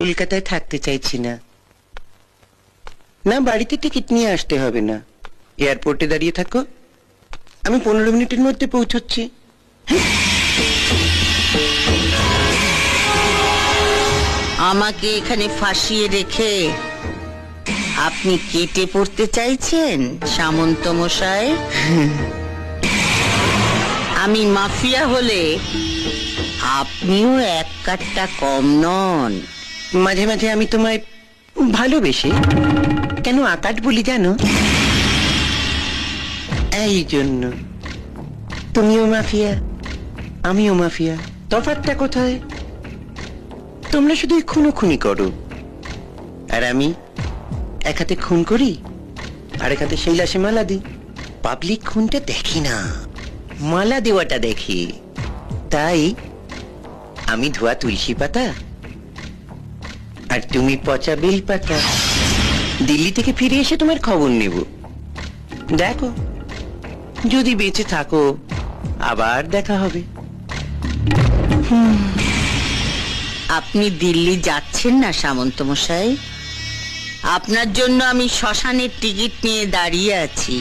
কলকাতায় থাকতে চাইছি না। না, বাড়িতে টিকিট নিয়ে আসতে হবে না, এয়ারপোর্টে দাঁড়িয়ে থাকো, আমি 15 মিনিটের মধ্যে পৌঁছচ্ছি। আমাকে এখানে ফাঁসিয়ে রেখে আপনি কেটে পড়তে চাইছেন সামন্ত মশাই? আমি মাফিয়া হলে আপনিও এক কাটটা কম নন। মাঝে মাঝে আমি তোমায় ভালোবেসে কেন আকাট বলি জানো? এই জন্য। তুমিও মাফিয়া, আমিও মাফিয়া, তফাৎটা কোথায়? তোমরা শুধু খুনোখুনি করো, আর আমি এক হাতে খুন করি আর এক হাতে সেই লাশে মালা দিই। পাবলিক খুনটা দেখি না, মালা দেওয়াটা দেখি। তাই আমি ধোয়া তুলসী পাতা আর তুমি পচা বেল পাতা। দিল্লি থেকে ফিরে এসে তোমার খবর নেব। দেখো, যদি বেঁচে থাকো আবার দেখা হবে। আপনি দিল্লি যাচ্ছেন না সামন্ত মশাই? আপনার জন্য আমি শ্মশানের টিকিট নিয়ে দাঁড়িয়ে আছি।